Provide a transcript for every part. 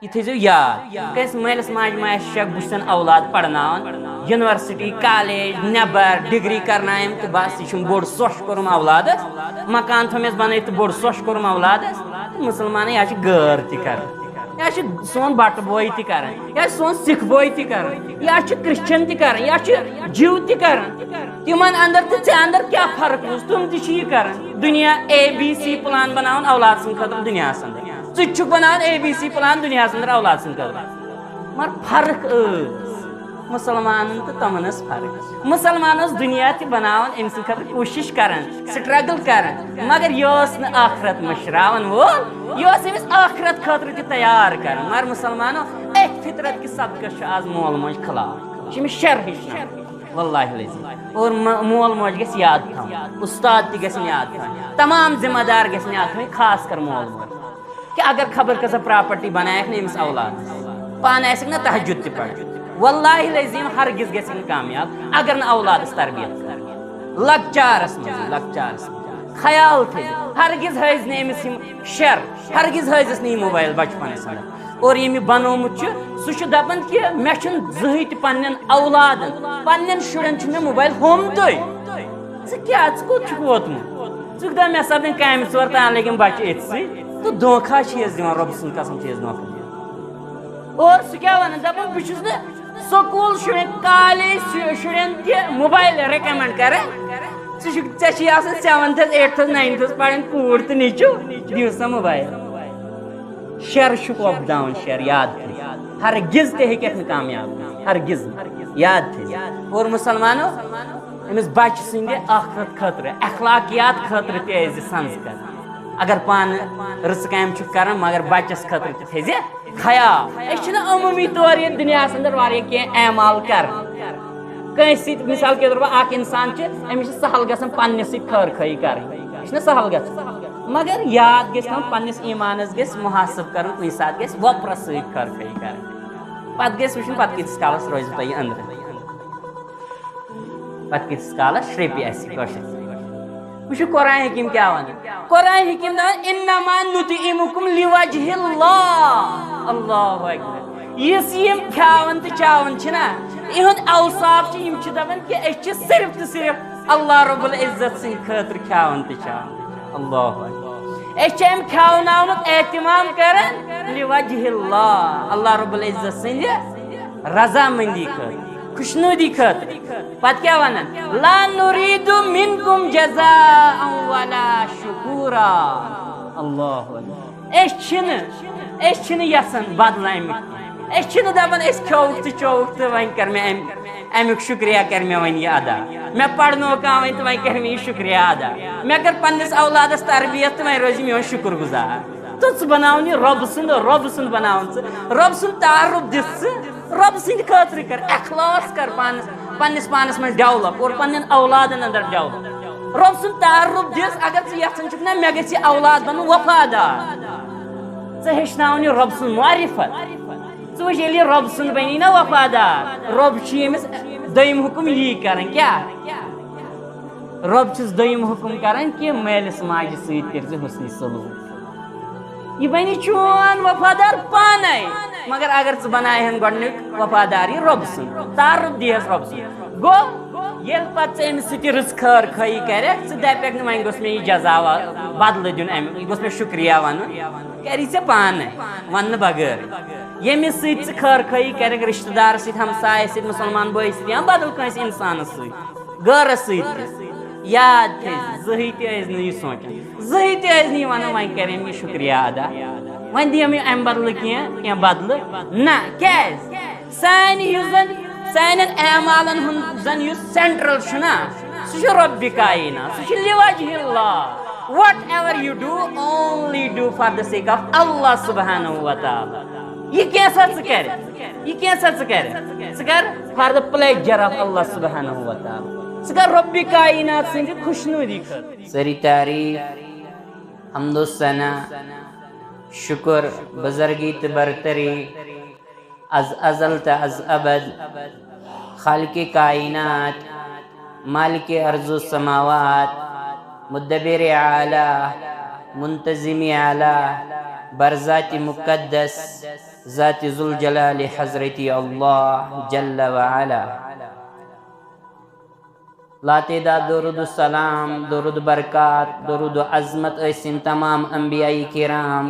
यह थो याद कस मलिस माज शक बुन औलाद पढ़ना यूनिवर्सिटी कॉलेज नबर डिग्री करनायम तो बस यह बोड़ सोश कोरम औलादस मकान थोमेस बन तो बोड़ सोश कोरम औलादस मुसलमान यह गैर तक यह सोन बट बोय तक यह सोन सिख बोय तक यह क्रिश्चन तक यह जीव तक तिमन अंदर तो ऐ अंदर क्या फर्क तुम तह दुनिया ABC प्लान बनान औलाद सद खतर दुनिया अंदर च बनान ABC प्लान दुनिया अंदर औलाद सद खतर मगर फर्क मुसलमान तो तमन फर्क मुसलमान दुनिया तह बनान अम सद कोशिश कर स्ट्रगल कर मगर यह आखरत मशरावन वोल यह अमिस आखरत खतर तह तैयार कर मगर मुसलमानो एक फितरत कि सदक़ आज मोल मोज खिलाफ यह शर हेचन वल्लाहि और मोल मोज गस याद थवन उस्ताद तह याद थवन तमाम जिम्मेदार गस याद थवन खास कर मोल मोज कि अगर खबर कसा प्रॉपर्टी बनायक न अमिस औलाद पान आसिक ना तहज्जुद तह पढ़ वल्लाहि लजीम हरगिज गसिन कामयाब अगर न औलादस तरबियत कर लकचारस मज ख्याल थे हरगिज हज न अमिस शर हरगिज हजस न मोबाइल बचपनस अंदर और यम बनोमुत सह दपान कि मे जहन पन्न औलादन पन्न शुरन मे मोबाइल होमत क्या कोत वोतमुत दा मे सपन काम चोर तान लगे बच्चे एथसी तो धोखा दिवान रब सद कसम धोखा और सह क्या वन दपान बहुत स्कूल शुर कॉलेज शुरन तह मोबाइल रिकमेंड कर सेवंथ 8th 9th पढ़न कूर तो नीचू दिव सा मोबाइल शर वपदान शर याद हरगिज तक कामयाब हरगिज याद थे और मुसलमानो अमिस बच्चे सद आखरत खतर अखलाकियात खतर तज संस्कार अगर पान रस काम कर मगर बच्चस खतर थे ख्याल अमूमी तौर ये दुनिया अंदर कह एमाल कर कंस मिसाल के तौर पर अख इंसान अमिस सहल ग पन्नस खर खई कर सहल ग मगर याद गस पन्नस ईमानस गस मुहासब कर कुछ सात गस वपरस खर खई कर पत गस वो पत किस कालस रोज तुम अंदर पत किस कालस श्रेपी वो कुरान हकीम क्या वन कुरान हकीम इन्नमा नुतिमुकुम लिवजहिल्लाह अल्लाहु अकबर यस यम खावन तो चावन छना इहुंद औसाफ छ दपन कि सिर्फ तो सिर्फ अल्लाह रब्बुल इज्जत सिंह खतर खावन तो चावन अल्लाहु अकबर अम खावनावनुक एहतमाम करन लिवजहिल्लाह अल्लाह रब्बुल इज्जत सिंह रजामंदी खतर खुशनुदी खतर पत क्या वन ला नुरीदु मिनकुम जज़ाअन वला शुकुरा अल्लाहु अकबर यसन बदलाम दपान खोक तो चौक तो वन कर मे अमुक शुक्रिया कर मे वन यह अदा मे पढ़नो कह वन तो वन कर मे शुक्रिया अदा मे कर पन्नस औलादस तरबियत तो वन रोज मे शुक्र गुजार तो बनावन यह रब सुंद बनावन रब सुंद तारुफ दिस रब सद खतर कर अखलास कर पन्नस पानस में डेवलप और पन्न औलादन अंदर डेवलप रब सुंद तारुफ दिस अगर यहां ना मे गि औलाद बन वफादार हेचन यह रब सुंद मारिफत ये रब सुंद बनी ना वफादार रब अमिस दोयम हुकुम यी कर क्या रब दोयम हुकुम कर कि मालिस माज सर हुस्न सलूक यह बनी चोन वफादार पाने मगर अगर बनाहन गोडनिक वफादारी रब सुंद तारुफ दिहस रब सुंद गो ये पे अमिस रस खर खई कर दपक वन गोस मे जजा बदल दिन गोस मे शुक्रिया वन कर पान वन बगैर यमिस खर खई कर रिश्तेदार हमसाय मुसलमान बई या बदल कंस इंसान गैरस याद थे जही तह सोचान जही तह वन वन कर यह शुक्रिया अदा वन दिम अम बदल कह बदल ना क्या सान सान एमालन जन सेंट्रल सह रब्बि कायनात सह लिवजहिल्लाह whatever you do only do for the sake of Allah subhanahu wa ta'ala यह कैसा कर for the pleasure of Allah subhanahu wa ta'ala कर रब्बि कायनात सिंह खुशनुदी खतर सारी तारीफ हम्दो सना शुक्र बुजुर्गी तो बरतरी अज अजल त अज अबद खालिक कायनात मालिक अर्ज़ समावात मुद्दबिर आला मुंतजिम आला बरज़ाति मुक़द्दस ज़ाति ज़ुल जलाल हज़रती अल्लाह जल्ल व अला। लातेदाद दुरूद सलाम, दुरूद बरकात, दुरूद अज़मत ऐसिन तमाम अंबियाई किराम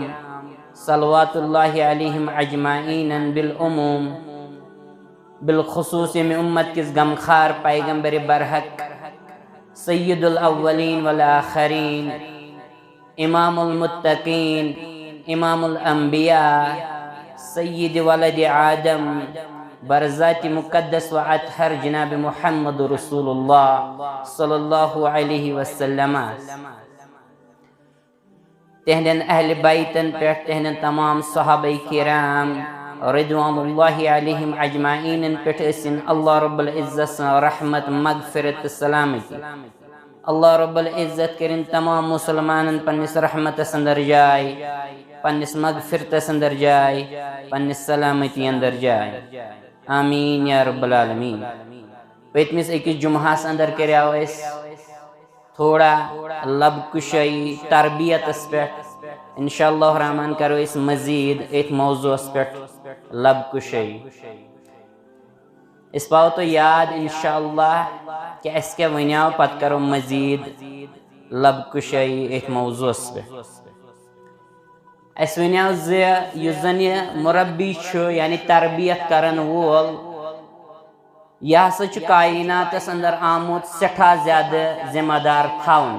सलवातुल्लाहि अलैहिम अजमाइन बिल उमूम, बिलखुसूस में उम्मत किस गमखार पैगम्बर बरहक सय्यदुल अव्वलीन वल आखरीन, इमामुल मुत्तकीन, इमामुल अंबिया, सय्यद वलद आदम, बरज़ाति मुक़द्दस व अतहर जनाब मुहम्मद रसूलुल्लाह सल्लल्लाहु अलैहि वसल्लम तेहंदन अहल बैतन पे तेहंदन तमाम सहाबा किराम रिदवानुल्लाहि अलैहिम अजमाइन पे अल्लाह रब्बुल इज्जत रहमत मगफिरत सलामती। अल्लाह रब्बुल इज्जत करिन तमाम मुसलमानन पन्निस रहमत अंदर जाय, पन्निस मगफिरत अंदर जाय, पन्निस सलामती अंदर जाय। आमीन या रब्बल आलमीन। पतमिस अकिस जुमहास अंदर कर्याव थोड़ा लब कुशाई तरबियत पे, इंशाअल्लाह रहमान करो इस मजीद एक मौजूस पे लब कुशाई। इस पाओ तो याद इंशाअल्लाह कि इसके वनियाव पत करो मजीद लब कुशाई एक मौजूस पे। अस वनियाव जुन मुरब्बी यानी तरबियत करन वोल यह हसा कायनातस अंदर आमुत सठा ज्यादा जिम्मेदार थावन,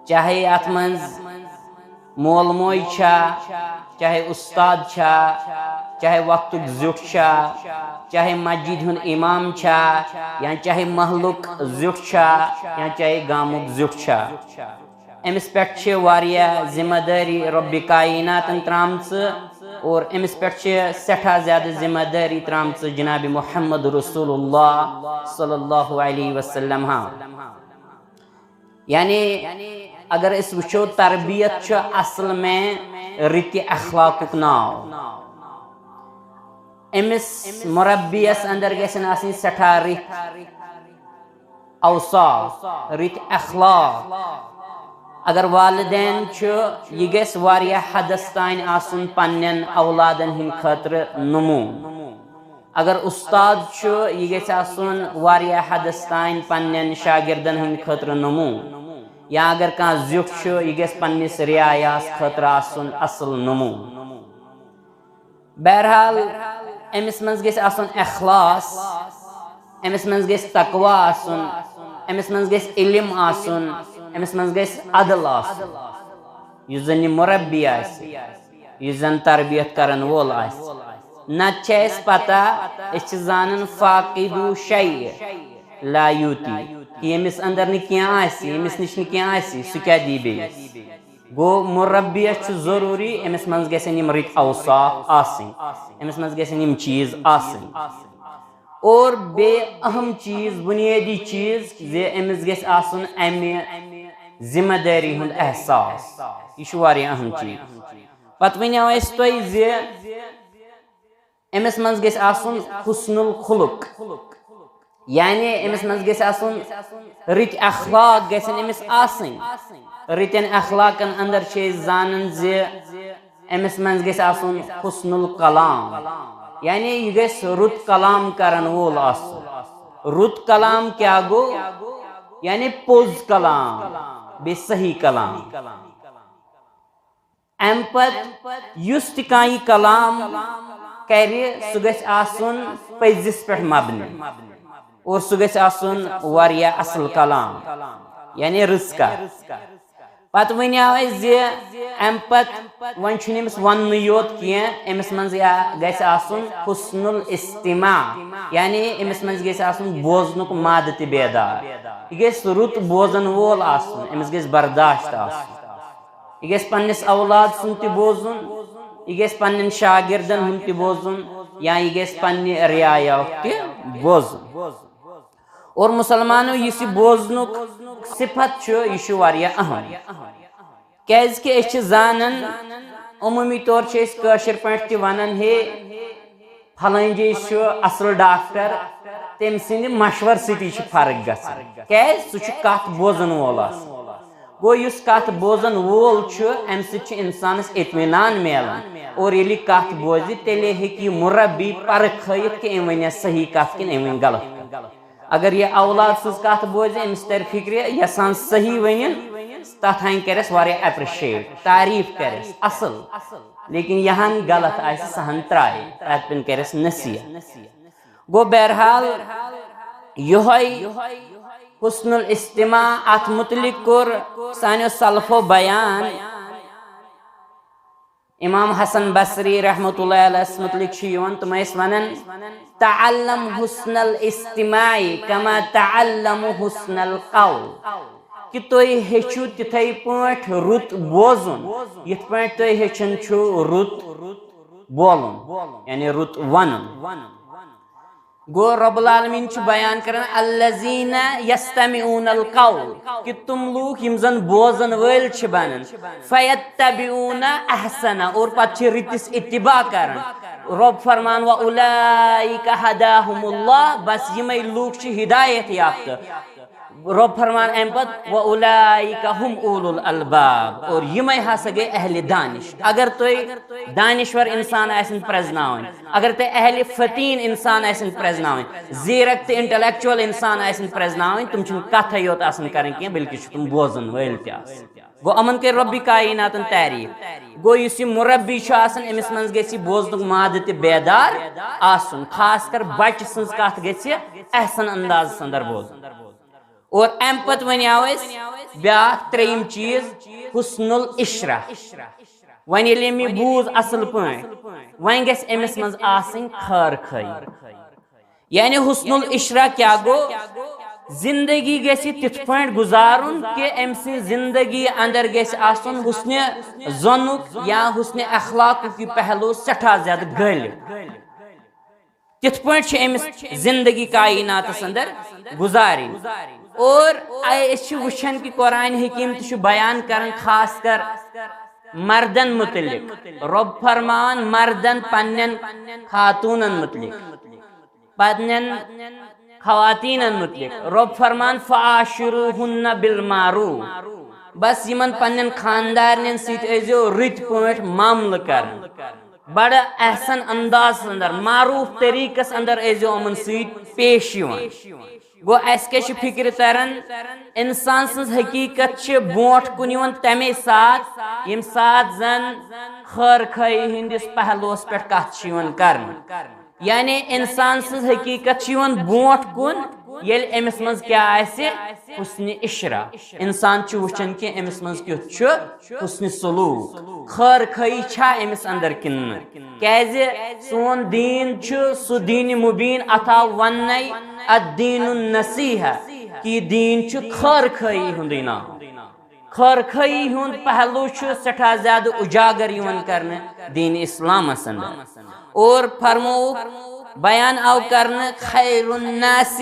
चाहे अत मंज मोल मोय छा, चाहे उस्ताद छा, चाहे वक्त जुट छा, चाहे मस्जिद हुन इमाम छा, या चाहे महलुक जुट छा, या चाहे गामुक जुट छा। अमिस पे वारिया जिम्मेदारी रब्बी कायनातन त्रामच और अमिस पे सठा ज्यादा जिम्मेदारी त्रामच जनाब मुहम्मद रसूलुल्लाह सल्लल्लाहु अलैहि वसल्लम। यानी अगर इस वुचो तरबियत असल में रित अखलाकुक नाव। अमिस मुरब्बियस अंदर गसन आसिन सठा रित औसाफ, रित अखलाक। अगर वालिदैन यह गस वारिया हदस तान आसुन पन्नन औलादन हिंद खतर नमू। अगर उस्ताद यह गस आसुन वारिया हदस तान पन्नन शागिर्दन हिंद खतर नमू। या अगर कह जुट यह गस पन्निस रियायास खतर आसुन असल नमू। बहरहाल अमिस मज गस आसुन इखलास, अमिस मज गस तकवा आसुन, अमिस मज गस इल्म आसुन, अमिस मज गस अदल आसुन। युस जन मुरब्बी आसि, युस जन तरबियत करन वोल आसि। नत छ पता अस जानन फाकिदु शै ला यूती कि यमिस अंदर न क्या आसि, यमिस निश न क्या आसि सु क्या दी बेयस। गो मुरब्बियत जरूरी अमिस मज गसन यम रित औसाफ आसिन, अमिस मज गसन यम चीज आसिन। और बे अहम चीज बुनियादी चीज जे अमिस गस आसुन अमे जिम्मेदारी हुंद एहसास, यह वारिया अहम चीज। पत वनियो अस तोय जे अमिस मज गस आसुन हुस्नुल खुलुक, यानी अमिस मज गस आसुन रित अखलाक गसन अमिस आसिन। रितन अखलाकन अंदर छे जानन जे अमिस मज गस आसुन हुस्नुल कलाम, यानी यह गस रुत कलाम करन वोल आसुन। रुत कलाम क्या गो, यानी पोज कलाम बे सही कलाम। अम पत युस तह कलाम कर सह गछ आसुन पजिस पे मबनी और सह गछ आसुन वारिया असल कलाम, यानी रिस्का। पत वनियाव जे अम पत वन वन योत कह अमिस मज गछ आसुन हुस्नुल इस्तिमा, यानी अमिस मज गछ आसुन बोजनुक माद त बेदार। यह गस रुत बोजन वोल आसुन, अमिस गस बर्दाश्त आसुन। यह गस पन्निस औलाद सुन त बोजुन, यह गस पन्न शागिर्दन हुन त बोजुन, या यह गस पन्ने रियाया त बोजुन। और मुसलमानों इस बोजनुक सिफत यह वारिया अहम, क्याजि अस जानन अमूमी तौर कशिर पे वनान हे फलान जी असल डॉक्टर, तम सद मशवर सती फर्क गसान क्या सह कत बोजन वोल। गो युस कथ बोजन वोल अम इंसानस इत्मीनान मिलान और ये कथ बोज तेले हेकि मुरब्बी परखित कि अम वन सही कथ कि अम वन गलत कथ। अगर ये औलाद सज कथ बोज अमिस तर फिक्र यसान सही वन तथ करस वारिया एप्रिशिएट तारीफ करस असल, लेकिन यहाँ गलत आए सहन त्राय तथ पे करस नसीहत। गो बहरहाल यह हुस्नुल इस्तिमा अत मुतलिक कोर सानियो सलफो बयान। इमाम हसन बसरी रहमतुल्लाह अलैह मुतलिक तुम वनन तअल्लम हुस्नुल इस्तिमाई कमा तअल्लमु हुस्नुल कौल कि तुम हेचु तिथै पठ रुत बोजुन यथ पठ तुम हेचन छु रुत बोलुन यानी रुत वनुन। गो रब्बुल आलमीन बयान कर अल्लज़ीना यस्तमिऊनल कौल कि तुम लोग यम जन बोजन वल बनन फयत्तबिऊना अहसना और पत रितिस इत्तिबा करन। रब फरमान व उलाइका हदाहुमुल्लाह बस यमै लोग हिदायत याफ्त। रब फरमान अम पत व उलाइका हुम उलुल अलबाब और यमै हसा गए अहले दानिश। अगर तुम दानिश्वर इंसान आसन प्रजनावन, अगर तुम अहले फतीन इंसान आसन प्रजनावन, जीरक इंटेलेक्चुअल इंसान आसन प्रजनावन, तुम कथ योत आसन करन बल्कि तुम बोजन वल गो अमन कर रब्बी कायनातन तारीफ। गो इस मुरब्बी अमिस मन गि बोजन माद बेदार आसन, खास कर बच्चे सज कथ गि एहसन अंदाज अंदर बोजन। और अम पत वनिया ब्या त्रेम चीज हुस्नुल इशरा। वन ये मे बूज असल पे वन गमिस मज खर खई यानी हुस्नुल इशरा क्या गो जिंदगी गि तिथ पे गुजारुन कि अम जिंदगी अंदर गन हुस्न ज़नुक या हुस्न अखलाक पहलू सठा ज्यादा गल तिथ पे अमिस जिंदगी कायनात अंदर गुजारिन। और वुन कि कुरान हकीम बयान कर खास कर मर्दन मुतलिक। रब फरमान मर्दन पन्न खातूनन मुतलिक पन्न खवातीनन मुतलिक। रब फरमान फ़ाशिरूहुन्ना बिल मारूफ बस यमन पन्न खानदारन सो रित पे मामल कर बड़ एहसन अंदाज अंदर मारूफ तरीकस अंदर एजो अमन पेश। गो अस फिक्र तरन इंसान सज हकीकत बोट कुन तमे साथ यम साथ जन खर खई हिंदिस पहलुस पे कथ कर यानी इंसान सज हकीकत बोट कुन ये अमिस मज क्या हुस्न इशरा। इंसान वुचन कि अमिस मज क्युत हुस्न सलूक खर खई अमिस अंदर किन क्या सोन दीन सु दीन मुबीन अथा वन अद्दीन नसीहा कि दीन खर खई हुंद नाम। खर खई हुंद पहलू सठा ज्यादा उजागर करने दीन इस्लाम अंदर। और फरमो बयान आव करने खैरुन्नास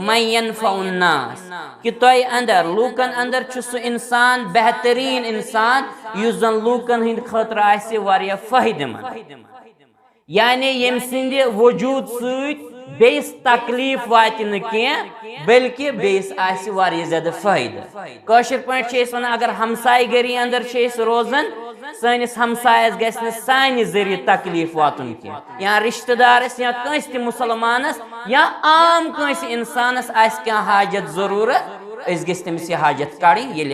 मन यनफउन्नास कि तोय अंदर लूकन अंदर सु इंसान बेहतरीन इंसान युस जन लूकन हिंद खतर आसे वारिया फायदेमंद यानी यम सिंध वजूद सत बेस तकलीफ वात बल्कि बेस आसे वारिया ज्यादा फायदा। कशर पे वन अगर हमसाय गरी अंदर रोजन सनिस हमसायस गि सानि जरिए तकलीफ वातुन कह या रिश्तेदारस या कंस त मुसलमानस या आम कंस इंसानस क्या हाजत जरूरत गस तमिस यह हाजत कड़ी ये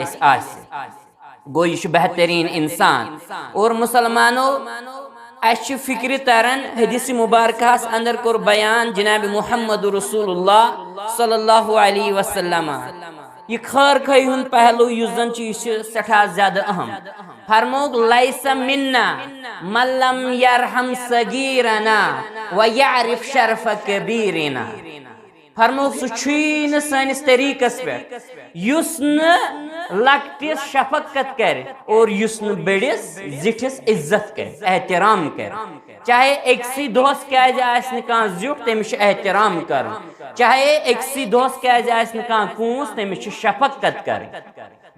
गो यह बेहतरीन इंसान। और मुसलमानो अश फिक्र तरन हदीस मुबारकस अंदर कोर बयान जनाब मुहम्मद रसूलुल्लाह सल्लल्लाहु अलैहि वसल्लम यह खर खई हुन पहलू युस जन सठा ज्यादा अहम। फरमोग लैसा मिन्ना मल्लम यरहम सगीरना व यारिफ शरफ कबीरना। फरमोग सह सनिस तरीकस पे युस लकटिस शफकत कर और युस बड़िस जिठिस इज्जत कर एहतराम कर। चाहे एकसी दोस्त क्या जुट तमिस एहतराम कर, चाहे एकसी दोस्त क्या कूस तमिस शफकत कर।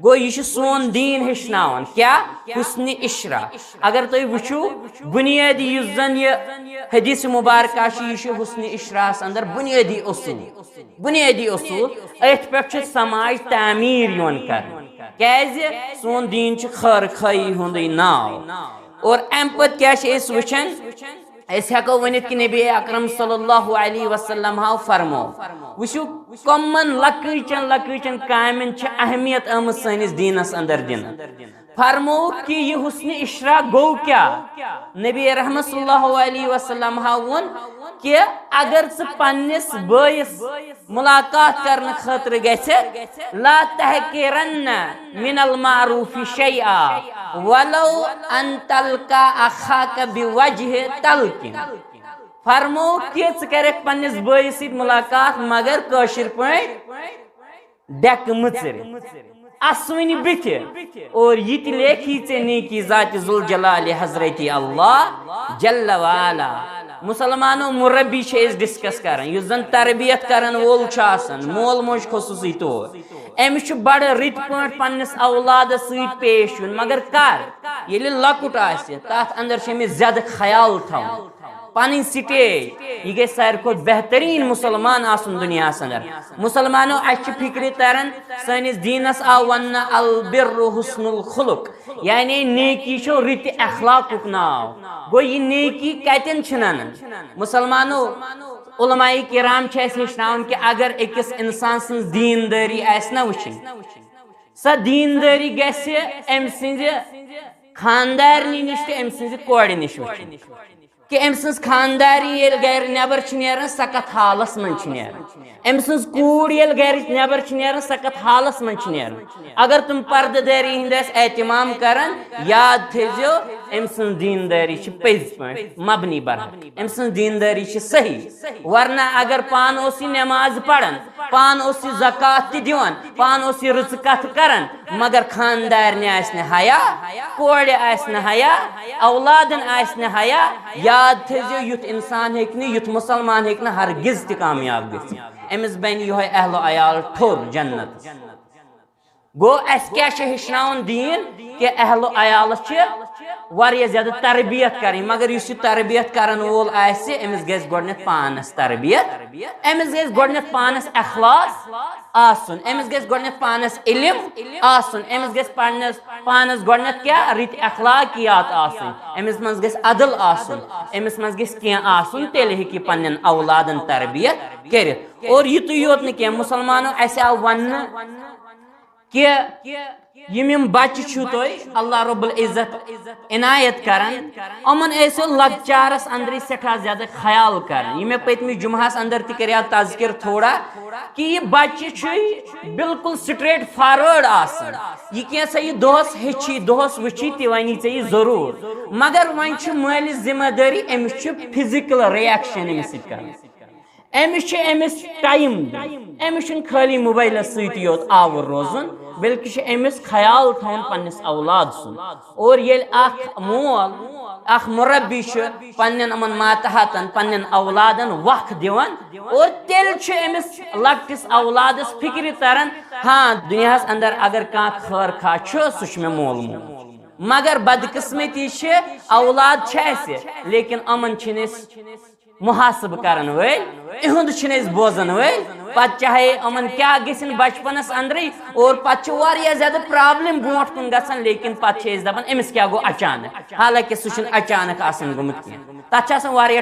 गो यह सोन दीन हेचनावन क्या हुस्न इशरा। अगर तुम वुचु बुनियादी युस जन यह हदीस मुबारक यह हुस्न इशरा अंदर बुनियादी असूल अथ पे समाज तामीर कर कैसे सोन दीन खैर खाई हुंद नाव और अम पत क्या वुचन हेको वनित कि नबी अकरम सल्लल्लाहु अलैहि वसल्लम हाव फरमो वुचु कमन लकचन कामन अहमियत आमत सनिस दीनस अंदर दिन फरमो कि यह हुस्न इशरा गो क्या नबी रहमत सल्लल्लाहु अलैहि वसल्लम हाव वोन कि अगर पन्निस बयस मुलाकात करने खतर गसे ला तहकिरन्न मिनल मारूफि शैआ वलो अन तलका अखाक बिवजह तलकिन फरमो कि क पन्निस बयस सत मुलाकात मगर कशिर पॉइंट डेक मुचर असवनी बिथ और ये लेखी चे नेकी जात जुल जलाल हजरत अल्लाह जल्ल वाला मुसलमानों मुरब्बी डिस्कस कर जन तरबियत करन वोल मोल मोज खसूसी तौर अमिस बड़ रित पे पन्निस औलाद सत पेश युन मगर कर ये लकुट तथ अंदर ज्यादा ख्याल थवन पन स्टेज यह गई सारे खुद बेहतरीन मुसलमान आसन दुनिया अंदर मुसलमानों फिक्र तरन सनिस दीनस आव वन अल बिर्रु हुस्नुल खुलुक यानी नेकी छो रित अखलाकुक नाव गो ये नेकी कतन छनन मुसलमानों उलमाए किराम हेचनावन कि अगर अकिस इंसान सं दीनदारी आसना वुचन स दीनदारी गसे अम सिंज खानदारनी निश अम सिंज कोड़ निश वुचन कि अम सज खानदारी गर नबर नीर सखत हालस मन अम सज कूड़ गर नबर नीर सखत हालस मन अगर तुम पर्दारी हंद एहतमाम करान याद थो अम सज दीनदारी पज पे मबनी बरहक अम सज दीनदारी सही वरना अगर पान नमाज पढ़न पान ज़कात दिवान पान रच कथ करान मगर खानदार हया कोड़ हया औलादन हया याद थो युथ इंसान युथ मुसलमान हे हरगिज त कामयाब ग अमिस बन ये अहलो अयाल ठोर जन्नत गो अस क्या हेचनावन दीन कि अहलो अयाल वारिया ज्यादा तरबियत करें मगर इस तरबियत करन वोल अमिस गज गोडनेथ पानस तरबियत अमिस गज गोडनेथ पानस अखलास आसन अमिस गज गोडनेथ पानस इल्म आसन अमिस गज पानस गोडनेथ क्या रित अखलाकियात आसन अमिस मज गज अदल आसन अमिस मज गज कह आसन तेल हेकि पन्न औलादन तरबियत करित और युत योत न कह मुसलमानों अस आव वन कि यम बच्चे अल्लाह रब्बुल इज्जत इनायत करान अमन ऐसो लकचारस अंदर सठा ज्यादा ख्याल करान ये पतम जुमहस अंदर तक तज़किर थोड़ा कि यह बच्चे बिल्कुल स्ट्रेट फॉरवर्ड आसन यह कैसा यह दोहस हेची दोहस वची ति वनी ये जरूर मगर वन मालिस जिम्मेदारी Amish physical reaction Amish Amish time Amish खाली मोबाइल सत आवर रोजन बल्कि अमिस ख्याल थवन पन्निस औलाद सुन और ये मोल अख मुरब्बी पन्न अमन मातहतन पन्न औलादन वक्त दिवान और तेल अमिस लकटिस औलादस फिक्र तरन हाँ दुनिया अंदर अगर कह खैर खा सह मे मोल मोल मगर बदकिस्मती औलाद लेकिन अमन मुहासब करन वल इहुंद बोजन वल पत चाहे अमन क्या गन बचपनस अंदर और पत ज्यादा प्रॉब्लम ब्रोट कुन गसान लेकिन पत दपान अमिस क्या गो अचानक हालांकि सह अचानक आसन गुमुत तथ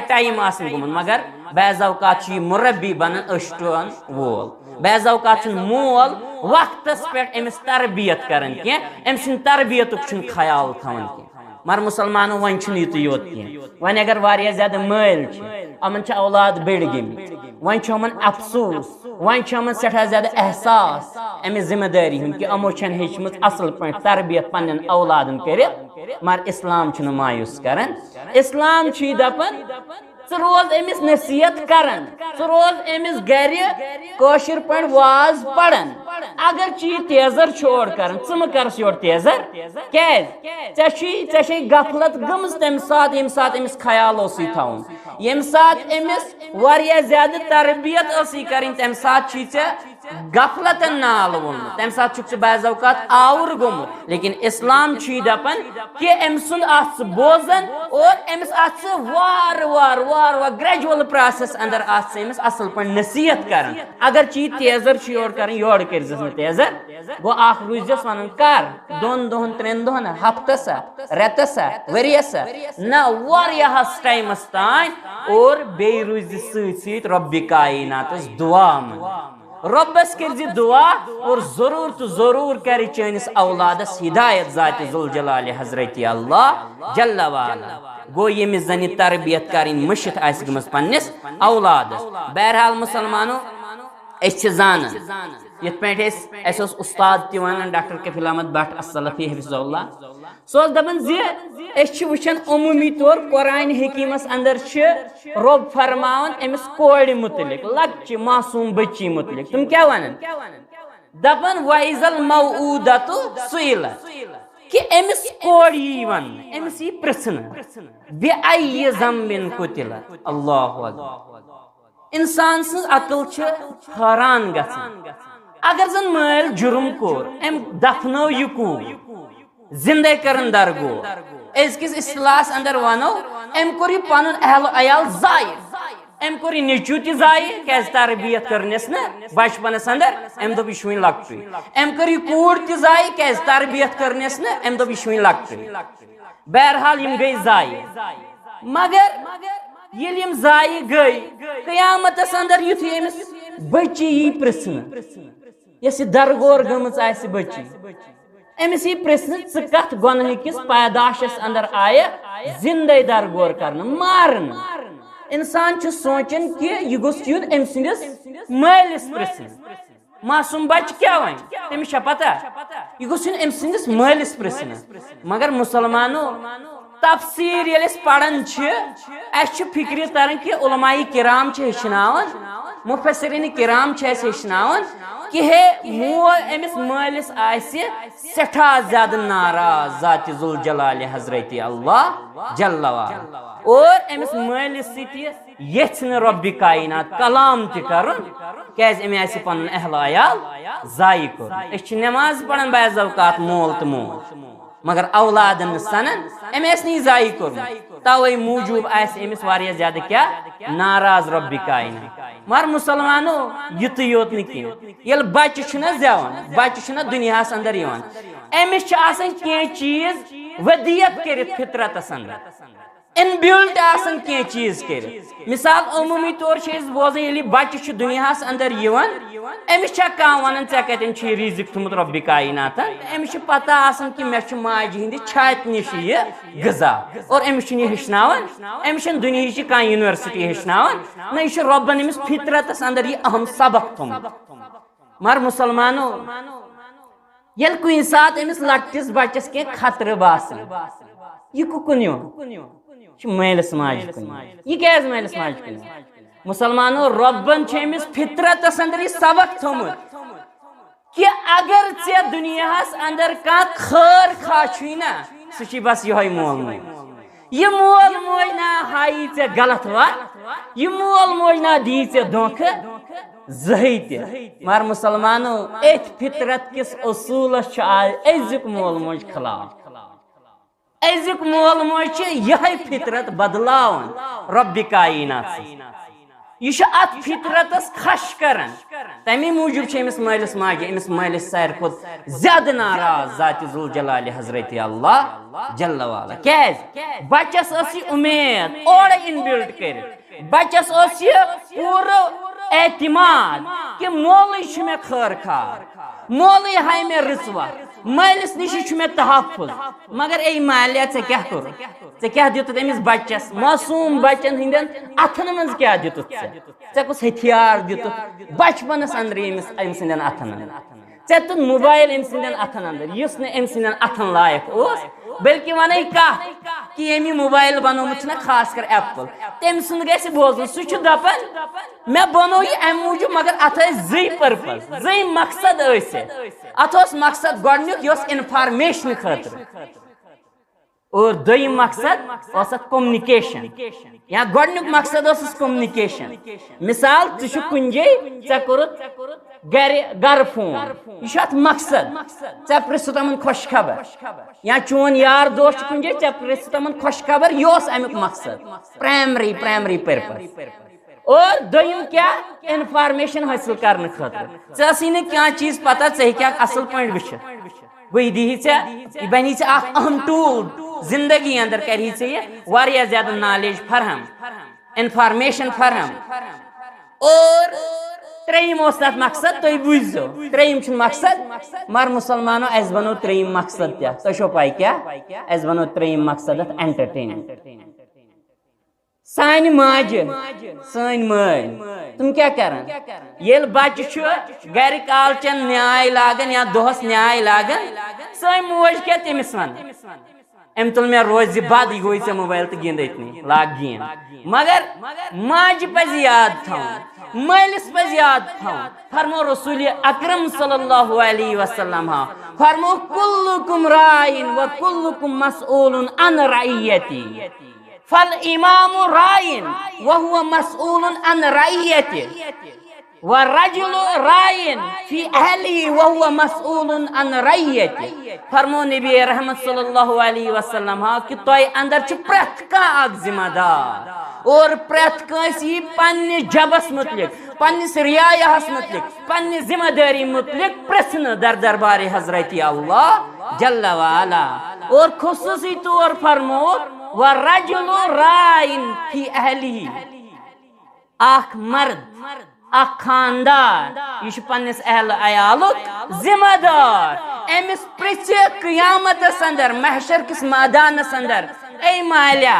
टाइम आसन गुमुत मगर बैज़ औकात मुरब्बी बनन अष्टन वोल बैज़ औकात मोल वक्तस पे अमिस तरबियत करान कह अम सद तरबियत ख्याल थवन कह मगर मुसलमानों वन युत योत कह वन अगर वारिया ज्यादा मैल अमन औलाद बेड़ गमित वन अमन अफसोस वन अमन सठा ज्यादा एहसास अमिस जिम्मेदारी हूं कि अमो हेचम असल पे तरबियत पन्न औलादन कर मगर इस्लाम मायूस करान इस्लाम दपन रोज अमिस नसीहत करान रोज अमिस गर कशिर पे वाज पढ़न अगर ची तेजर छोड़ कर कर तेजर क्या गफलत गमज तम सात यम सात अमिस ख्याल थवन यम सात अमिस वारिया ज्यादा तरबियत कर तम सात गफलत नाल वो तम सात बाज़ अवकात आवर गोमुत लेकिन इस्लाम दपन कि अम सुंद बोजन और अमिस वार वार वार वार ग्रेजुअल प्रोसेस अंदर अमिस असल पे नसीहत कर अगर चीज तेजर योर कर योर कर तेजर गो आख रूजस वन कर दोन दोहन त्रेन दोहन हफ्तस रेतस वरियस ना वारियाहस टाइमस तान और बे रूज सत रब्बि कायनातस दुआ रब्बस कर दुआ और जरूर तो जरूर कर चनिस औलादस हिदायत जात जुल जलाल हजरत अल्लाह जल्ला वाला गो यमिस जन तरबियत कर मुशित आस गमस पन्निस औलादस बहरहाल मुसलमानो जान ये पे उस्ताद वन डॉक्टर कफील अहमद भट्ट असलफी हफिज़ुल्लाह सो दपन वुचन अमूमी तौर कुरान हकीमस अंदर रब फरमान अमिस कोड़ मुतलिक लक्च मासूम बच्ची मुतलिक तुम क्या वन दपन वइज़ल मौऊदतु सुइलत कि अमिस कोड़ वन अमिस यी प्रश्न बिअय्यि ज़म्बिन कुतिलत अल्लाहु अकबर इंसान सं अकल हैरान गसान अगर जन मल जुर्म कोर अम दफनो यह कूर जिंदे करन दरगो अजकिस इस्लास अंदर वनो अम कोर पन अहल अयाल जाय अम कोर नेचू ति जाय क्या तरबियत करनेस न बचपनस अंदर अम दोप यह लक्ट अम कोर कूर ति जाय क्या तरबियत करनेस न अम दोप यह लक्ट बहरहाल यम गई जाय मगर यम जाय गई कयामतस अंदर युथ अमिस बच्ची यी प्रश्न यस दरगोर गमच आस बच्ची अमिस यी प्रश्न च कथ गुनह किस पैदाशस अंदर आय जिंदे दरगोर कर मारन इंसान सोचन कि यह गोस युन अम सिंदिस मालिस प्रश्न मासूम बच क्या वन तमिस पता यह गोस युन अम सिंदिस मालिस प्रश्न मगर मुसलमानो तफसीर ये पढ़ान फिक्र तरन कि उलमाई किराम हेचनावन मुफस्सिरीन किराम हेचनावन कि हे अमिस मालिस सठा ज्यादा नाराज जात जुल जलाल हजरत अल्लाह जल्ला वाला और अमिस मालिस सत रब्बि कायनात कलाम तन क्या अमे पन अहल अयाल जाय कोर नमाज पढ़ान बाज़ अवकात मोल तो मोल मगर औलादन सनन अमेस नहीं जाय कोर तवे मूजूब अमिस वारिया ज्यादा क्या नाराज रब्बि कायनात मगर मुसलमानो युत योत नल बच्चे जवान बच्चे दुनिया अंदर अमिस कह चीज वदियत कर फितरतस अंदर इनबिल्ट कह चीज कर मिसाल अमूमी तौर बोजान ये बच्चे दुनिया अंदर अमिस कह वन कतन रिजिक थुमुत रब्बि कायनात अमिस पता कि मे माज हिंद छत नश यह गजा और अमिस हेचनावन अमिस दुनिया कह यूनिवर्सिटी हेचनावन न यह रबन अमिस फितरतस अंदर यह अहम सबक थोमुत मगर मुसलमानो ये कुन सात अमिस लकटिस बच्चस कह खतर बासन यह कुन मालिस माज यह क्या मालिस माज मुसलमानो रबन अमिस फितरतस अंदर यह सबक थोमुत कि अगर चे दुनिया अंदर कह खर खा ना सह बस ये मोल मोज यह मोल मोज ना हाई चे गलत बात यह मोल मोज ना दी चे धोख जही मगर मुसलमानो एथ फितरत किस असूलस अजुक मोल मोज खिलाफ अजुक मोल मोज यह फितरत बदलावन रब्बि कायनात यह अत फितरतस खश करन तमी मूजूब अमिस मालिस माजे अमिस मालिस सार खुद ज्यादा नाराज जात जुल जलाल हजरत अल्लाह जल्ला वाला क्या बच्चस उम्मीद और इनबिल्ट कर बच्चस पूरा एतमाद कि मोल मे खर खार मोल हाय मे रिश्वा मालिस नश मे तहफुज मगर ए मालिया ऐ क्या कर ऐ क्या दित अमिस बच्चस मासूम बच्चन हिंदन अथन मज क्या दित ऐ कुछ हथियार दित बचपनस अंदर अम सिंदन अथन ऐ तुन मोबाइल अम सिंदन अथन अंदर युस ने अम सिंदन अथन लायक ओस बल्कि वन कह कि यमी मोबाइल बनोमुत खास कर एप्पल तम सुंद गस बोजन सह दपन मे बनो यह अम मूजूब मगर अत जई पर्पज जई मकसद अत मकसद गोडनुक यह इन्फॉर्मेशन खतर और दोयम मकसद कम्युनिकेशन या गोडनुक मकसद कम्युनिकेशन मिसाल तुह कुन जाय ऐ कोरुत गर फोन यह मकसद ऐ पृछ तमन खुश खबर या चोन यार दोस्त कुन जाए ऐ पृछ तमन खुश खबर यह अमुक मकसद प्राइमरी पर्पस। और दोयम क्या इन्फॉर्मेशन हासिल करने खतर ऐ क्या चीज पता क्या असल पे वुच वही दी ऐ बनी अहम टूल जिंदगी अंदर करी वारिया ज्यादा नॉलेज फरहम इन्फॉर्मेशन फरहम। और त्रेयम मकसद तुम बुझो त्रेयम मकसद मगर मुसलमानो अस बनो त्रेयम मकसद तुम पाई क्या अस बनो त्रेयम मकसद एंटरटेनमेंट। सान माज सन माय तुम क्या करन ये बच्चे गर कालचन न्याय लागन या दोहस न्याय लागन सन मोज क्या तमिस वन अम तुल मे रोज बद यह गई मोबाइल तो गिंद लाग गेम मगर माज पज याद थवन मलिस पज याद थवन फरमो रसूल अकरम सल्लल्लाहु अलैहि वसल्लम फरमो कुल्लुकुम राइन व कुल्लुकुम मसऊलुन अन रइयती फल इमाम राइन व हुवा मसऊलुन अन रइयती व रजुल राइन फी अहली व हुवा मसऊलुन अन रइयती। फरमो नबी रहमत सल्लल्लाहु अलैहि वसल्लम कि तोय अंदर छ प्रथ का जिम्मेदार और प्रथ कंसी पन्ने जबस मुतलिक पन्निस रियायास मुतलिक पन्ने जिम्मेदारी मुतलिक प्रश्न दर दरबार हजरत अल्लाह जल्ल व अला। और खुसूसी तौर फरमो व रजुल राइन फी अहली आख मर्द अख खानदार यह पन्निस अहल अयालुक जिम्मेदार अमिस पृछ क़यामत अंदर महशर किस मैदान अंदर ए मालिया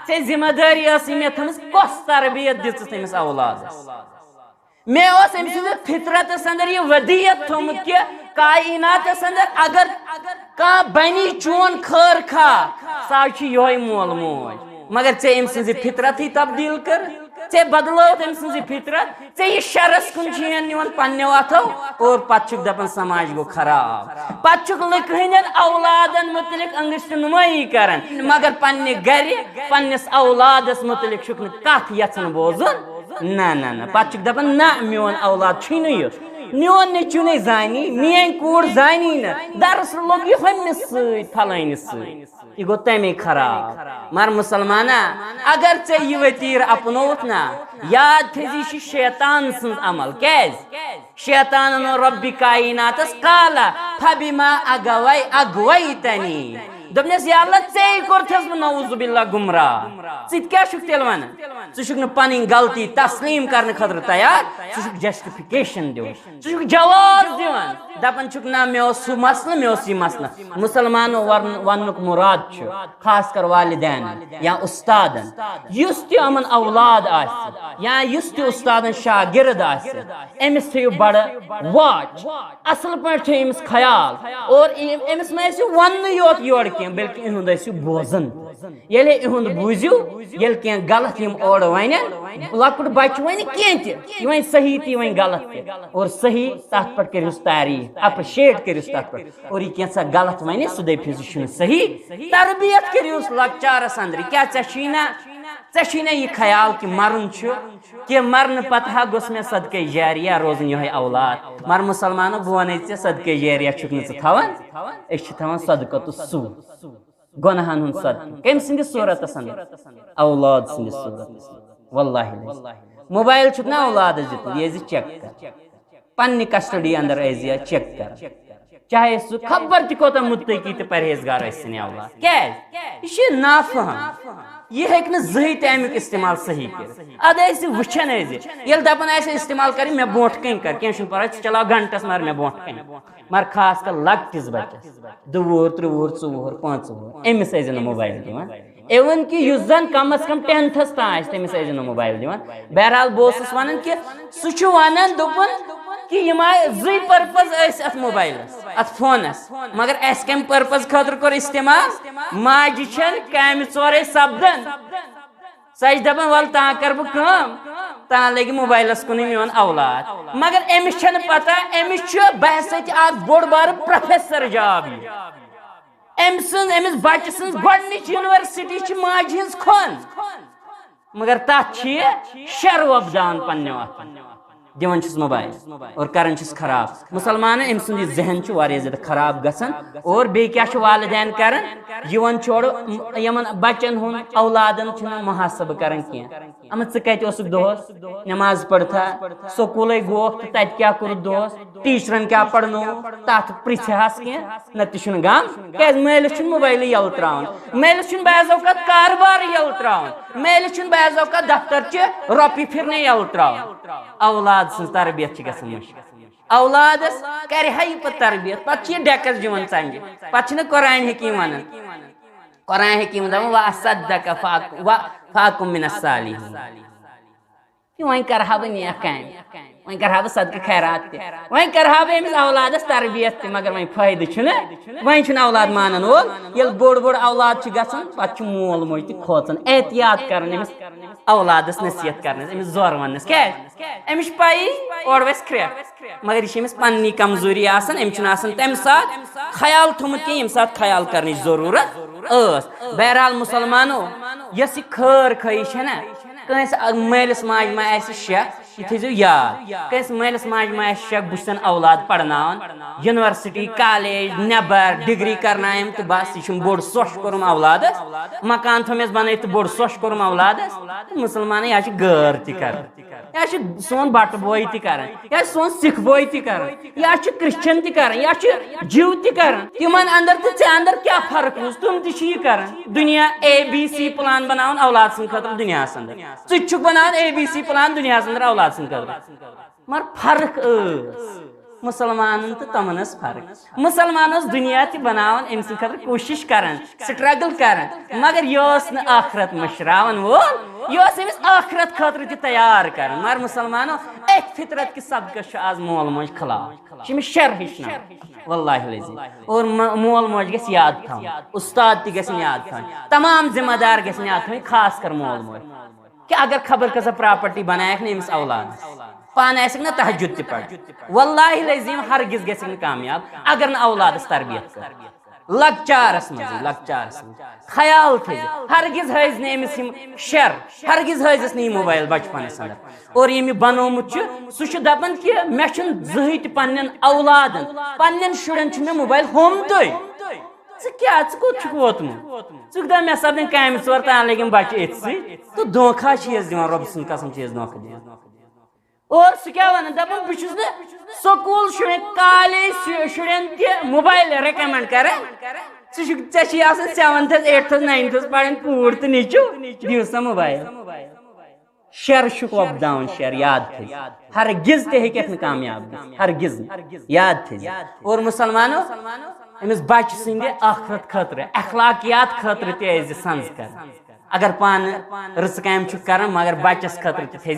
से जिम्मेदारी मे थमस कस तरबियत दिस औलाद मे फितरत अंदर यह वदियत थोमुत कि कायनात अंदर अगर कह बनी चोन खर खा सा यो मोल मोज मगर चे अम सज फितरत ही तब्दील कर चे बदलो तम सज फितरत चे यह शरस कुन निवन पन्ने अथो और पत दपन समाज गो खराब पत लुकहन औलादन मुतलिक अंगश नुमाई करन मगर पन्ने गर पन्निस औलादस मुतलिक शुक्न कथ यन बोजन ना ना ना पत दपन ना मोन औलाद छुन युथ मोन नेचु ने जानी मेन कूर जानी न दरस लोग यह फलनिस फलानिस यह गो तमे खराब। मर मुसलमाना अगर चे यह वतीर अपनोत ना याद थी शैतान सज अमल क्या शैतान रब्बी कायनातस काला फबिमा अगवै अगवै तनी दपनस या अल्लाह चे कोरथस नऊजुबिल्लाह गुमराह क्या तेल वन षुक पन गलती तस्लीम करने खतर तैयार षुक जस्टिफिकेशन दिवन जवाब दिवन दपन ना मे सह मसल मे यह मसल मुसलमानो वनुक मुराद खास कर वालिदैन या उस्तादन युस ते अमन औलाद या युस ते उस्तादन शागिर्द अमिस थो बड़ वाच असल पे अमिस ख्याल और अमिस मे वन योत योर कह बल्कि इहुंद बोजन ये इहुंद बूझू ये कह गलत ओर वन लकुट बच वन कह वन सही तो वन गलत और सही तथ पे करो तारीफ अप्रिशिएट करो तथ पे और यह कैसा गलत वन सह दपि सही तरबियत करो लकचारस अंदर क्या ऐ यह ख्याल कि मरन कि मरन पत गोस मे सदक़े जारिया रोजन यह औलाद मर मुसलमानो बह वन सदक़े जारिया थवान सदक़त सूद गुनाहन हुंद सदक़ कम सिंदिस सूरतस अंदर औलाद सिंदिस सूरत वल्लाहि मोबाइल ना औलाद दित ये चेक कर पन्ने कस्टडी अंदर चेक कर चाहे सह खबर तोत मुत्तकी तो परहेजगार औलाद क्या यह नाफहम यह हेक जही तमिक इस्तेमाल सही कर अद वुचन ये दपान इस्तेमाल कर मे बोट कन कर कह पर चला घंटस मगर मे बोट कन मगर खास कर लकटिस बच्चस 2 वुहर 3 वुहर 4 वुहर 5 वुहर अमिस मोबाइल दिवान इवन कि जन कम अज कम 10th तान तमिस मोबाइल दिवान। बहरहाल बहुत वन कि सह वन दोपन कि जी पर्पज अत मोबाइल अत फोनस मगर अस कम पर्पज खतर कर इस्तेमाल माज काम चोर सपदन सह दपान वल ता कर बम ता लगे मोबाइलस कुन मोन औलाद मगर अमिस पता अमिस बहस बोड़ बार प्रोफेसर जॉब अमिस बच्चे सज गोडनिच यूनिवर्सिटी माज हिंस खोन मगर तथ शर वपदान पन्ने दिवन मोबाइल और करन खराब मुसलमान अम सुंद जहन ज्यादा खराब गसन और बे क्या वालदैन कर छोड़ यमन बचन हुन औलादन मुहासब कर अम ज़ुक दोस नमाज पढ़ा स्कूल गोख तो तत क्या कोर दोस टीचरन क्या पढ़नो तथ पृछहस कह न तुम गम क्या मालिस मोबाइल यल त्रावन मालिस बाज़ौकत कारबार यल त्रावन मालिस बाज़ौकत दफ्तर च रोपी फिरने यल त्रावन औलाद सज तरबियत गसन मुश्किल औलादस कर पे तरबियत पे डेकस दिवन संगे पे कुरान हकीम वन कुरान हकीम दपान व सद्दक फाकुम मिनस सालिहीन वह करहा बह नेक काम वह करहा बह सदका खैरात वह करहा बह अमिस औलादस तरबियत मगर वह फायदे वह औलाद मानन वोल ये बोड़ बोड़ औलाद गसन पे मोल मोज खोचन एहतियात कर औलादस नसीहत कर अमिस जोर वन क्या अमिस पाई और वस क्रेक मगर यह पन्नी कमजोरी तम सात ख्याल थोमुत कह सात ख्याल कर जरूरत बहरहाल मुसलमानो यह खर खई ना कंस मालिस माज मा शक यह थो याद कंस मालिस माज मा शक बुन औलाद पढ़नान यूनिवर्सिटी कॉलेज नबर डिग्री करनायम तो बस यह बोड़ सोश कोरम औलादस मकान थोमेस बन तो बोड़ सोश कोरम औलादस मुसलमान यह गैर तर यह सोन बट बोय तह सोन सिख बोय तह क्रिश्चन तह जीव तह तिमन अंदर तो ऐ अंदर क्या फर्क रोज तुम तह दुनिया ABC प्लान बनावन औलाद सद खतर दुनिया अंदर ज़ुक बनान ABC प्लान दुनिया अंदर औलाद सद खतर मगर फर्क मुसलमान तो तमन फर्क मुसलमान दुनिया बनावन अम खतर कोशिश कर स्ट्रगल कर मगर यह आखरत मशरावन वोल यह अमिस आखरत खतर तैयार कर मगर मुसलमानो एक फितरत कि सबक आज मोल मोज खिलाफ शर हेचना वल्लाहि और मोल मोज गस याद थवन उस्ताद तह याद थवन तमाम जिम्मेदार गसन याद थवन खास कर मोल मोज कि अगर खबर कसा प्रॉपर्टी बनायक न अमिस औलाद पान आसक ना तहज्जुद पढ़ वल्लाहि लजीम हरगिज गसन कामयाब अगर न औलादस तरबियत कर लकचारस मज ख्याल थे हरगिज हज अमिस शर हरगिज हजस न मोबाइल बचपनस अंदर और यम बनोमुत सह दपान कि मे जहत पन्न औलादन पन्न शुरन मे मोबाइल होमत क्या कोत वोतमुत द मे सपन काम चोर तान लगे बच्चे एथ तो धोखा दिवान रब सद कसम धोखा दिवान और सह क्या वन दपान बहुत स्कूल शुर कॉलेज शुरन तह मोबाइल रिकमेंड कर सेवंथ 8th 9th पढ़न कूर तो नीचू दिव सा मोबाइल शर वपदावन शर याद थे हरगिज तक कामयाब हरगिज याद थे और मुसलमानो अमिस बच्चे सद आखरत खतर अखलाकियात खतर तज संस्कार अगर पान रच काम कर मगर बच्चस खतर थे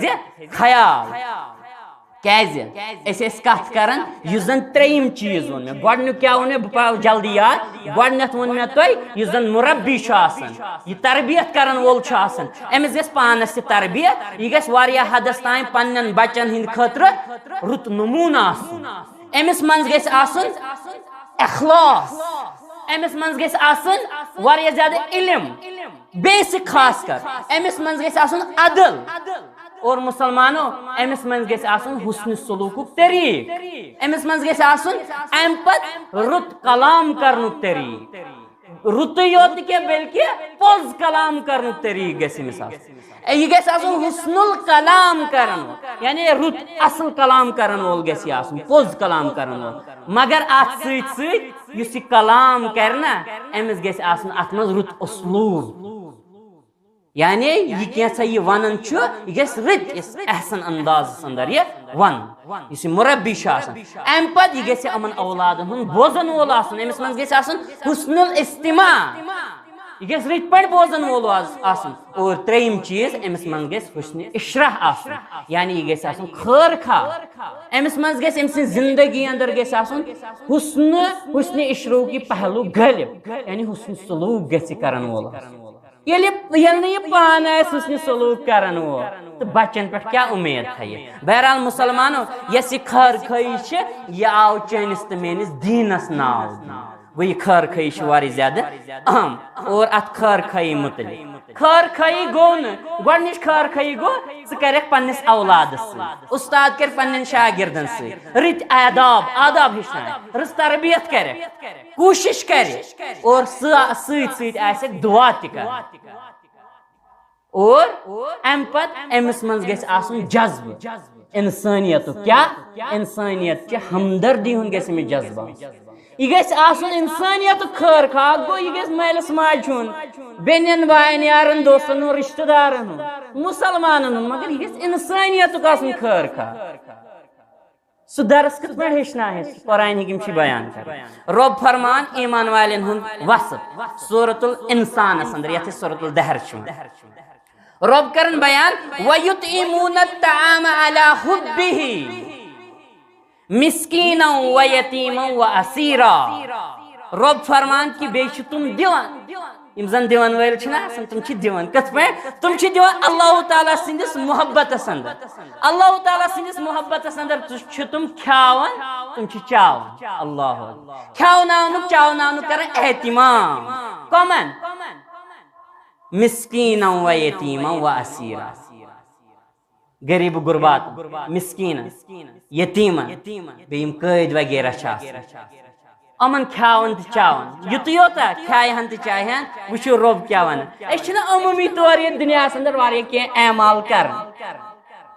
ख्याल क्या कत कर जन त्रेम चीज वो मे गो क्या वो मे बह जल्दी याद गो वो मे तुम जन मुरब्बी यह तरबियत कर वोल अमिस ग पानस तह तरबियत यह गया हदस तान पन्न बच्चन हंद खतर रुत नमून अमिस मन ग अखलास अमिस मन ग ज्यादा इल्म बेसिक खास कर अमिस मन ग अदल और मुसलमानो अमिस मन ग हुस्न सलूकुक तरीक अमिस मन ग अम पत रुत कलाम करनुक तरीक रुत योत के बल्कि पोज कलाम करनुक तरीक गमिस यह हुस्नुल कलाम कर यानी रुत असल कलाम कर वोल पोज कलाम कर वोल मगर अत सह कलाम कर अमिस गत मज रुत उसलूब यानी यह कैसा यह वन यह रत एहसन अंदाज अंदर यह वन इस मुरब्बी अम पे यह गमन औलाद बोजन वोल अमिस मन हुस्नुल इस्तिमा यह रत पे बोजन वोल और त्रेम चीज अमिस मन हुस्न इशरह यानी यह खैर खा अमिस मन जिंदगी अंदर हुस्न इशरू की पहलू गलिब यानी हुस्न सलूक कर वोल ये पान हुस्न सलूक कर वो तो बच्चन पे क्या उम्मीद थी बहरहाल मुसलमानो यह खर खई यह आव चैनिस तो मेनिस दीनस नाव वह खर खई ज्यादा अहम और अत खर खई मुतलिक खर खई गो गोडनिश खर खई गो कर पन्निस औलाद उस्ताद कर पन्न शागिर्दन रित आदाब आदाब हेचन रस तरबियत कर कोशिश कर और सत दुआ त और अम पत अमिस मज गि जज्ब इंसानियत क्या इंसानियत के हमदर्दी हुन गि जज्बा यह गि इंसानियत खैर खा गो यह गि महलस माज बेन बायन यारन दोस्तन रिश्तेदारन मुसलमानन मगर यह इंसानियत खैर खा सह दरस कत पे हेचना कुरान हकीम बयान कर रब फरमान ईमान वालन हुंद वसफ सूरतुल इंसान अंदर यथ सूरतुल दहर रब करन बयान वयुतइमून अत्ताम अला हुब्बिही मिस्कीना व यतीमा व असीरा रब फरमान कि बे तुम दिवान यम जन दिवान वैल तुम दिवान कत पे तुम दिवान अल्लाह ताला सिंदिस मोहब्बत अंदर अल्लाह ताला सिंदिस मोहब्बत अंदर तुम खावन तुम चावन अल्लाह खावनानुक चावनानुक कर एहतिमाम कमन मिस्कीना व यतीमा व असीरा गरीब गुरबात मिस्कीन यतीम बेम कैद वगैरह अमन खावन तो चावन युत योता खायन तो चाहन वो रब क्या वन अमूमी तौर ये दुनिया अंदर एमाल कर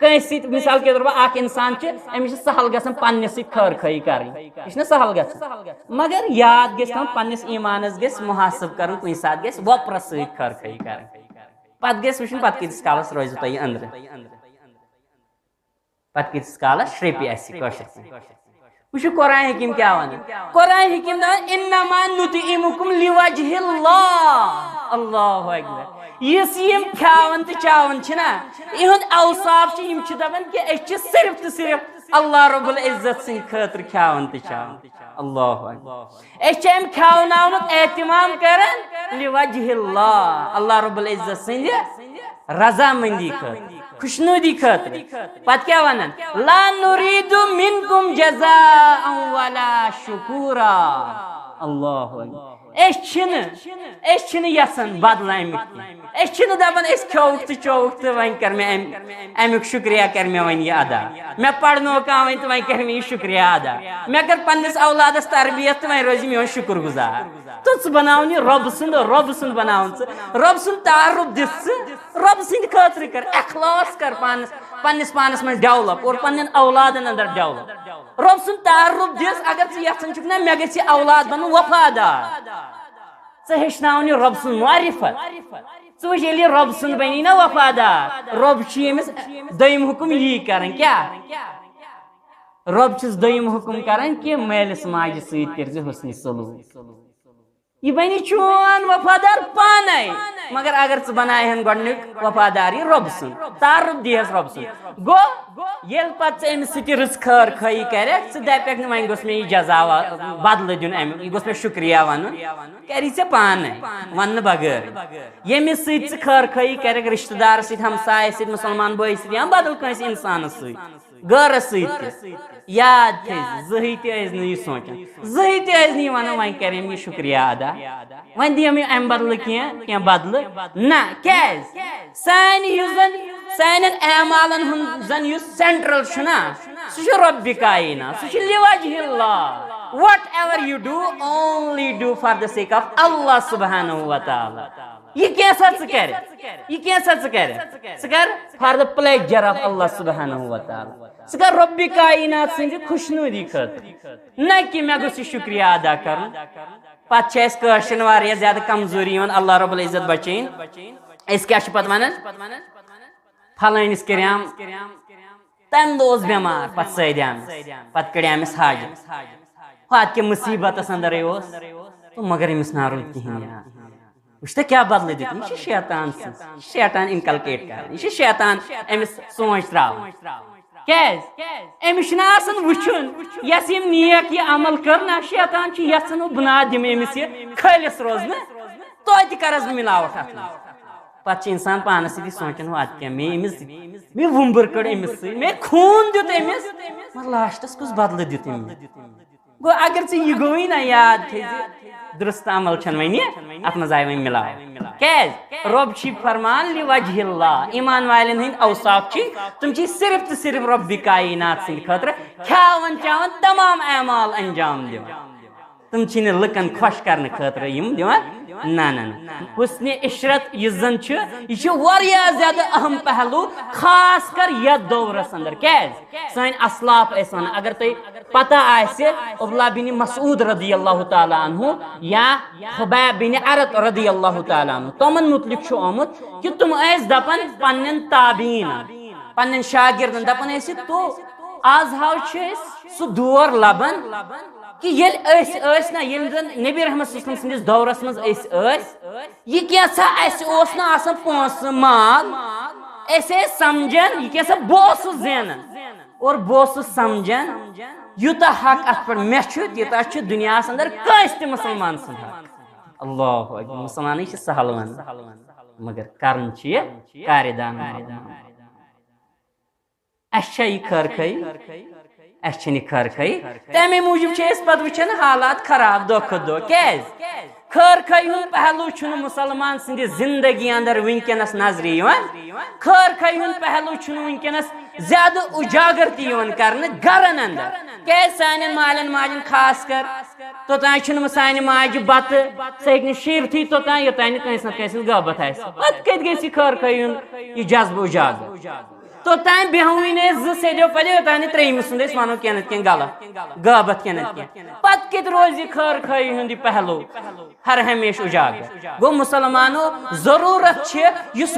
मिसाल के तौर पर इंसान अमिस सहल गसन पन्ने खैर खई कर यह सहल ग मगर याद गम पन्निस ईमानस गस मुहासब कर कुछ सात गस वपर खैर खई कर पत गस वो पत किस कालस रोज तुम अंदर पत किस कालस श्रेपि वो कुरान हकीम क्या वन कुरान हकीम इन्नमा नुतइमुकुम लिवजहिल्लाह अल्लाहु अकबर यस यम खावन तो चावन इहुंद औसाफ दपन कि सिर्फ तो सिर्फ अल्लाह रब्बुल इज्जत सिंह खतर खावन तो चावन अल्लाहु अकबर अम खावनावनुक एहतिमाम करन लिवजहिल्लाह अल्लाह रब्बुल इज्जत सिंह रजामंदी खतर खुशनुदी खतर पत क्या वनन ला नुरीदु मिनकुम जज़ाअन वला शुकुरा अल्लाहु अकबर यसन बदल दपान खोक तो चौक तो वन कर अमुक शुक्रिया कर मे वन यह अदा मे पढ़नो कह वन तो वन कर मे शुक्रिया अदा मे कर पन्निस औलादस तरबियत तो वन रोज मे शुक्र गुजार तो बनावन रब सुंद बनावन रब सुंद तारुफ दिस रब सिंद खतर कर अखलास कर पन्निस पानस में डेवलप और पन्न औलादन अंदर डेवलप रब सुंद तारुफ दिस अगर यचन ना मे गि औलाद बन वफादार हेचनावन रब सुंद मारिफत वुच रब सुंद बनी ना वफादार रब दोयम हुकुम यी कर क्या रब दोयम हुकुम कर कि महलिस माज सत हुस्न सलूक यह बनी चोन वफादार पाने मगर अगर बनाहन गोडनिक वफादारी रब सुन तारुफ दिहस रब सुन गो ये पे अमिस रच खैर खई कर दपेक वन गोस मे जजा बदल दिन अमुक गोस मे शुक्रिया वन कर पाने वन बगैर यमिस खैर खई कर रिश्तेदार सत हमसाय सत मुसलमान बोई सत या बदल कस इंसान गर याद थे जही तह सोचान जही तह वन वन कर यह शुक्रिया अदा वन दिया मे अम बदल कह बदल ना क्या सान एमालन जन सेंट्रल सह रब्बि कायना सह लिवजहिल्लाह whatever you do only do for the sake of Allah subhanahu wa ta'ala यह कैसा कर for the pleasure of Allah subhanahu wa ta'ala कर रब्बि कायनात सिंह खुशनुदी खतर न कि मे गोस शुक्रिया अदा कर पे वारिया ज्यादा कमजोरी अल्लाह रब्बुल इज्जत बचन क्या पत वन फलानिस कर्याम तम दो बेमार पे सद्याम पे कड़ामिस हाज पत के मुसीबत अंदर तो मगर अमिस ना रुद कहें वो क्या बदल दित शैतान शैतान इनकलकेट कर यह शैतान अमिस सोच त्राव अमिस वुचन यस नेक यह अमल कर ना शैतान यसान बना दिम अमिस खलिस रोजन तो करस बह मिलावट अत पे इंसान पानस सोचान अत क्या मे वुम्बर कड़ अमिस मे खून दित अमिस लास्टस कुछ बदल दित गो अगर चे यह गोई ना याद थे दुरुस्त अमल छन वनी अत मज आय वन मिलाव कैज रब छी फरमान लि वजहिल्लाह ईमान वालन हिंद औसाफ छी तुम छी सिर्फ तो सिर्फ रब्बी कायनात सिंद खतर खावन चावन तमाम अमाल अंजाम दिवन तुम छी ने लुकन खुश करने खतर यम दिवन ना ना हुस्न इशरत यह जन ज्यादा अहम पहलू खास कर यथ दौरस अंदर कैज सन असलाफ वन अगर तुम पता अब्दुल्लाह बिन मसूद रदी अल्लाह तआला अन्हु या खुबैब बिन अरत रदी अल्लाह तआला अन्हु तमन मुतलिक आमुत कि तुम दपन पन्न ताबीन पन्न शागिर्दन दपन तो आज हाउ सह दौर लबन कि ना नबी रहमत सल्लल्लाहु दौरस मज यह कैसा ना पोस माल समझन यह बहुत जेनन और बहुत समझन यूत हक अत पे मे यूत दुनिया अंदर कस मुसलमान सद हक अल्लाह मुसलमान सहल वन मगर करन कारिदान खर खई खर खई तमे मूजूब पे वुचान हालात खराब दो खुद दो कैज खर खई हुन पहलू छुन मुसलमान सिंद जिंदगी अंदर विंकनस नजर खर खई हुन पहलू छुन विंकनस ज्यादा उजागर करने गरन अंदर कैज सान मालन माजन खास कर तोतान सान माज बत सह शीर थी तोतान योतान कस गबत पत कत गई खर खई हुन यह जज्ब उजागर तोतान बेहवीन सो पले योतान त्रेम सुंद वनो क्या गलत गबत क्या पत कत रोज खर खई हुंद पहलू हर हमेश उजागर गो मुसलमानो जरूरत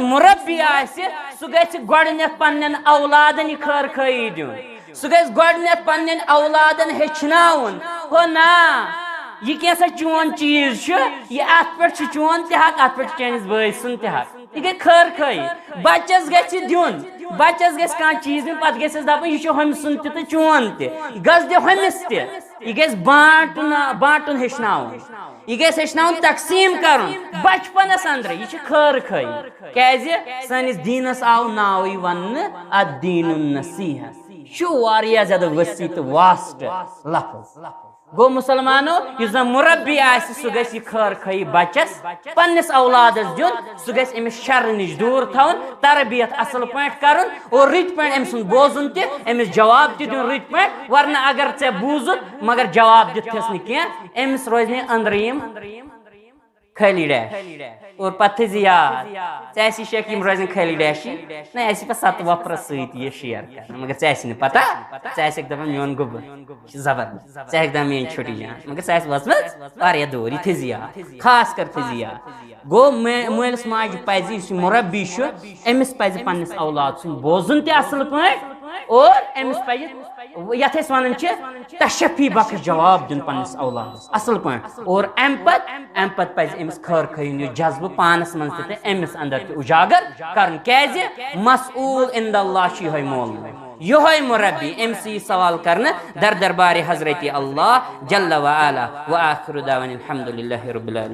मुरब्बी सह गथ पन्न औलादन खर खई दिन सह गथ पन्न औलादन हेचनाउन हो ना यह कैसा चोन चीज यह अत पे चोन तक अत पे चैनिस बई सुन तक यह गई खर खई बच्चस गुन बच्चस गस कह चीज दिन पे गस दप यह हम सुन तो चोन तस दि हमिस तह गस बांटन हेचनाउन यह गस हेचनाउन तकसीम कर बचपनस अंदर यह खर खई क्या सनिस दीनस आव नाव वन अद्दीन नसीहत ज्यादा वसी तो वास्ट लफ्ज गो मुसलमानो यह मुरब्बी सह गई खर खई बच्चस पन्नस औलादस दिन सह गई अमिस शर नश दूर थवन तरबियत असल पे कर और रित पे अम सुन बोजन तमिस जवाब दिन रित पे वरना अगर ऐ बूजुत मगर जवाब दिथस नमिस रोज अंदरीम खाली डैश और पत्थर याद ऐसी शेखिम रोजन खाली डैश ना ऐसी पे सत वफर सह शेयर कर मगर ऐसी पता दपान मोन गुब जबरदस्त दपान मेन छोटी जान मगर वचमत दूर यह थी याद खास कर थी याद गो मलिस माज पज मुरब्बी अमिस पज पन्नस औलाद सुन बोजन असल पे और अमिस पज यथ वन तशफी बख्श जवाब दिन पन्नस औलादस असल पे और अम पत पज अमिस खर खयन यह जज्ब पानस मन अमिस अंदर उजागर कर मसऊल इंदल्लाह यह मोल यह मुरब्बी अमसी सवाल करने दर दरबार हजरत अल्लाह जल्ल व आला व आखिरु दावाना अल्हम्दुलिल्लाहि रब्बिल आलमीन।